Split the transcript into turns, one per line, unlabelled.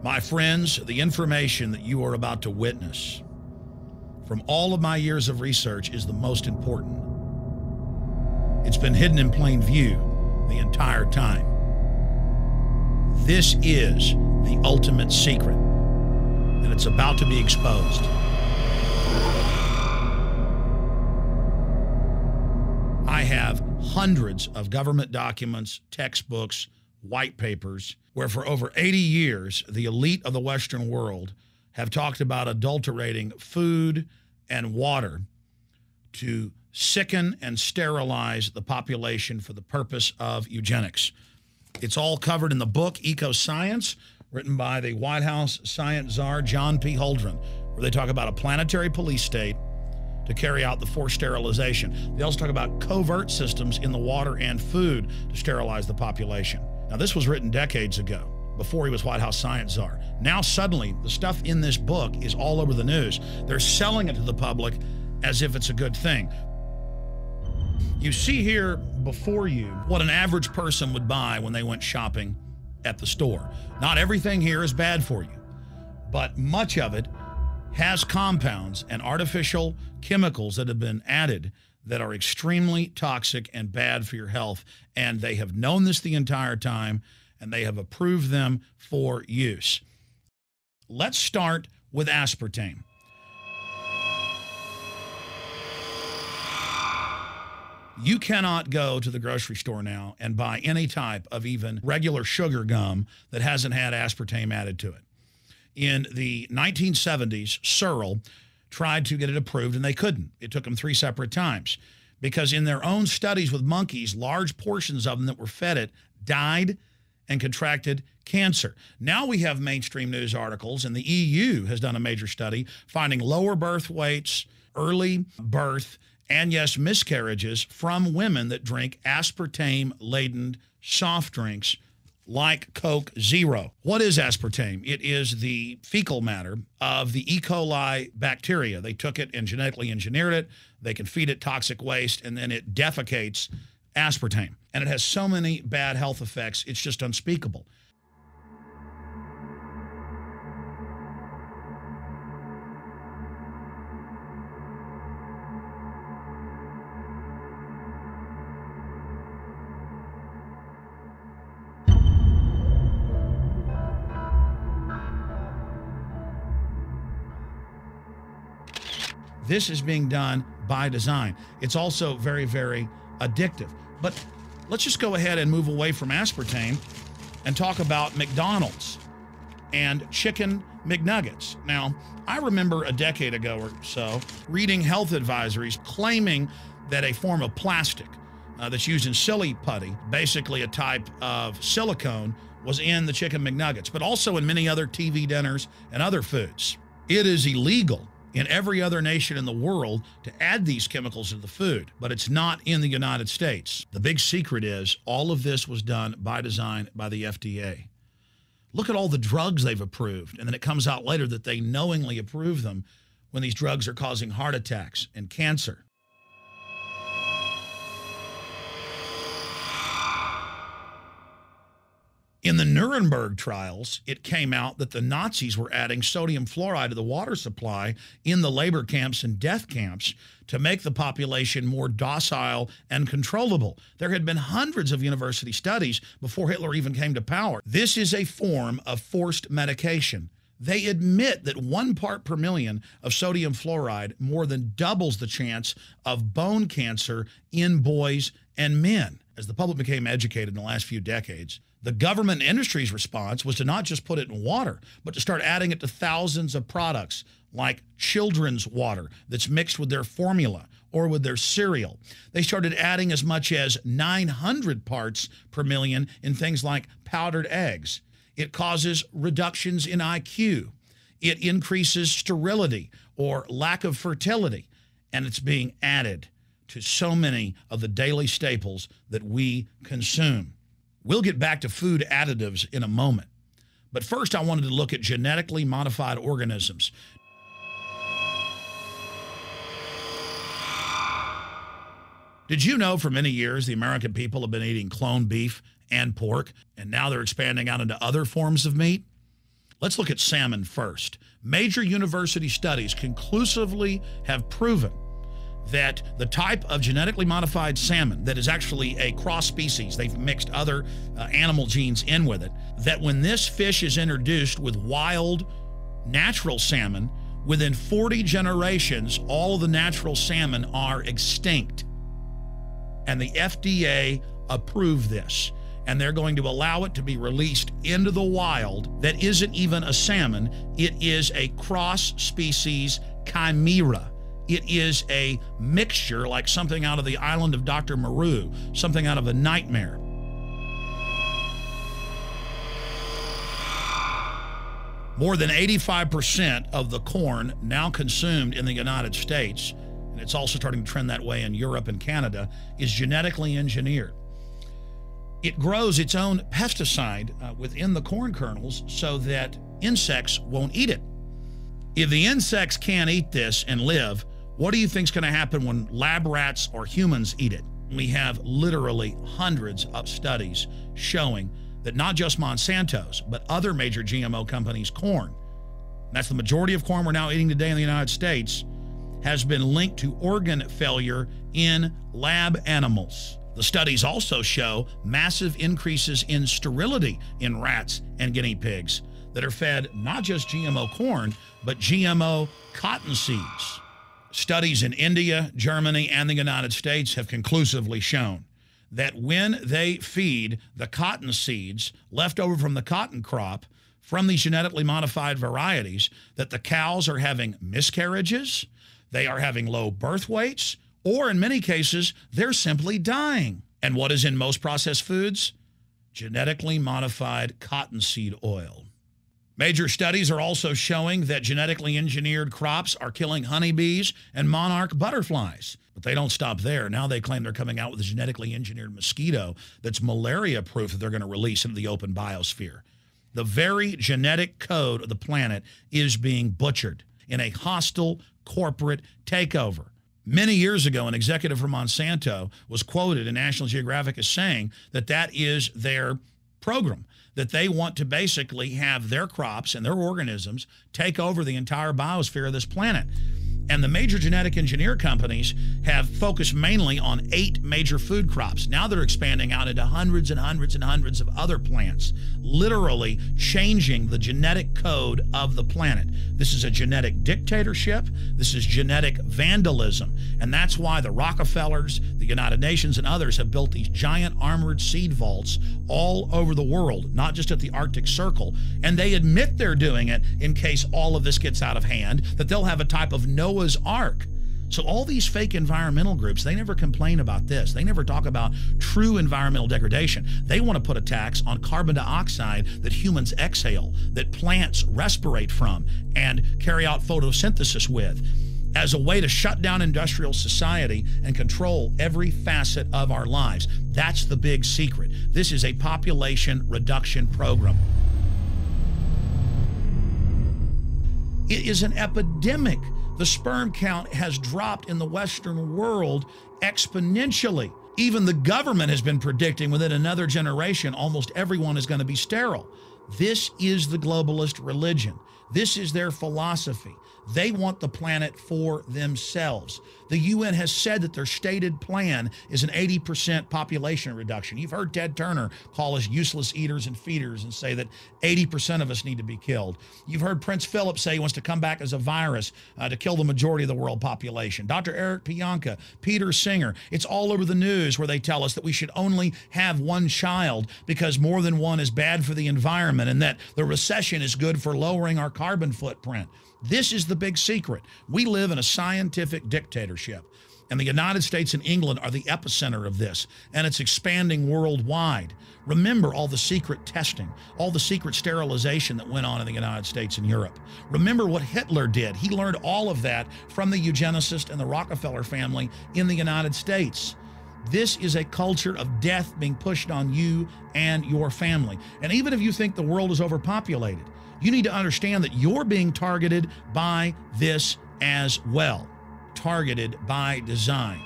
My friends, the information that you are about to witness from all of my years of research is the most important. It's been hidden in plain view the entire time. This is the ultimate secret, and it's about to be exposed. I have hundreds of government documents, textbooks, white papers, where for over 80 years, the elite of the Western world have talked about adulterating food and water to sicken and sterilize the population for the purpose of eugenics. It's all covered in the book Eco-Science, written by the White House science czar, John P. Holdren, where they talk about a planetary police state to carry out the forced sterilization. They also talk about covert systems in the water and food to sterilize the population. Now, this was written decades ago, before he was White House science czar. Now, suddenly, the stuff in this book is all over the news. They're selling it to the public as if it's a good thing. You see here before you what an average person would buy when they went shopping at the store. Not everything here is bad for you, but much of it has compounds and artificial chemicals that have been added that are extremely toxic and bad for your health. And they have known this the entire time, and they have approved them for use. Let's start with aspartame. You cannot go to the grocery store now and buy any type of even regular sugar gum that hasn't had aspartame added to it. In the 1970s, Searle tried to get it approved, and they couldn't. It took them 3 separate times because in their own studies with monkeys, large portions of them that were fed it died and contracted cancer. Now we have mainstream news articles, and the EU has done a major study finding lower birth weights, early birth, and yes, miscarriages from women that drink aspartame-laden soft drinks like Coke Zero. What is aspartame? It is the fecal matter of the E. coli bacteria. They took it and genetically engineered it. They can feed it toxic waste, and then it defecates aspartame. And it has so many bad health effects, it's just unspeakable. This is being done by design. It's also very, very addictive. But let's just go ahead and move away from aspartame and talk about McDonald's and chicken McNuggets. Now, I remember a decade ago or so reading health advisories claiming that a form of plastic that's used in silly putty, basically a type of silicone, was in the chicken McNuggets, but also in many other TV dinners and other foods. It is illegal in every other nation in the world to add these chemicals to the food, but it's not in the United States. The big secret is all of this was done by design by the FDA. Look at all the drugs they've approved, and then it comes out later that they knowingly approve them when these drugs are causing heart attacks and cancer. In the Nuremberg trials, it came out that the Nazis were adding sodium fluoride to the water supply in the labor camps and death camps to make the population more docile and controllable. There had been hundreds of university studies before Hitler even came to power. This is a form of forced medication. They admit that 1 part per million of sodium fluoride more than doubles the chance of bone cancer in boys and men. As the public became educated in the last few decades, the government and industry's response was to not just put it in water, but to start adding it to thousands of products like children's water that's mixed with their formula or with their cereal. They started adding as much as 900 parts per million in things like powdered eggs. It causes reductions in IQ. It increases sterility or lack of fertility, and it's being added to so many of the daily staples that we consume. We'll get back to food additives in a moment. But first, I wanted to look at genetically modified organisms. Did you know for many years the American people have been eating cloned beef and pork, and now they're expanding out into other forms of meat? Let's look at salmon first. Major university studies conclusively have proven that the type of genetically modified salmon that is actually a cross species, they've mixed other animal genes in with it, that when this fish is introduced with wild natural salmon, within 40 generations, all of the natural salmon are extinct. And the FDA approved this. And they're going to allow it to be released into the wild that isn't even a salmon. It is a cross-species chimera. It is a mixture like something out of the island of Dr. Moreau, something out of a nightmare. More than 85% of the corn now consumed in the United States, and it's also starting to trend that way in Europe and Canada, is genetically engineered. It grows its own pesticide within the corn kernels so that insects won't eat it. If the insects can't eat this and live, what do you think is going to happen when lab rats or humans eat it? We have literally hundreds of studies showing that not just Monsanto's, but other major GMO companies' corn, that's the majority of corn we're now eating today in the United States, has been linked to organ failure in lab animals. The studies also show massive increases in sterility in rats and guinea pigs that are fed not just GMO corn, but GMO cotton seeds. Studies in India, Germany, and the United States have conclusively shown that when they feed the cotton seeds left over from the cotton crop from these genetically modified varieties, that the cows are having miscarriages, they are having low birth weights, or in many cases, they're simply dying. And what is in most processed foods? Genetically modified cottonseed oil. Major studies are also showing that genetically engineered crops are killing honeybees and monarch butterflies. But they don't stop there. Now they claim they're coming out with a genetically engineered mosquito that's malaria-proof that they're going to release into the open biosphere. The very genetic code of the planet is being butchered in a hostile corporate takeover. Many years ago, an executive from Monsanto was quoted in National Geographic as saying that that is their program, that they want to basically have their crops and their organisms take over the entire biosphere of this planet. And the major genetic engineer companies have focused mainly on 8 major food crops. Now they're expanding out into hundreds and hundreds and hundreds of other plants, literally changing the genetic code of the planet. This is a genetic dictatorship. This is genetic vandalism. And that's why the Rockefellers, the United Nations, and others have built these giant armored seed vaults all over the world, not just at the Arctic Circle. And they admit they're doing it in case all of this gets out of hand, that they'll have a type of Noah's Ark. So all these fake environmental groups, they never complain about this. They never talk about true environmental degradation. They want to put a tax on carbon dioxide that humans exhale, that plants respirate from and carry out photosynthesis with, as a way to shut down industrial society and control every facet of our lives. That's the big secret. This is a population reduction program. It is an epidemic. The sperm count has dropped in the Western world exponentially. Even the government has been predicting within another generation, almost everyone is going to be sterile. This is the globalist religion. This is their philosophy. They want the planet for themselves. The UN has said that their stated plan is an 80% population reduction. You've heard Ted Turner call us useless eaters and feeders and say that 80% of us need to be killed. You've heard Prince Philip say he wants to come back as a virus to kill the majority of the world population. Dr. Eric Pianka, Peter Singer, it's all over the news where they tell us that we should only have one child because more than one is bad for the environment and that the recession is good for lowering our carbon footprint. This is the big secret. We live in a scientific dictatorship, and the United States and England are the epicenter of this, and it's expanding worldwide. Remember all the secret testing, all the secret sterilization that went on in the United States and Europe. Remember what Hitler did. He learned all of that from the eugenicist and the Rockefeller family in the United States. This is a culture of death being pushed on you and your family. And even if you think the world is overpopulated, you need to understand that you're being targeted by this as well. Targeted by design.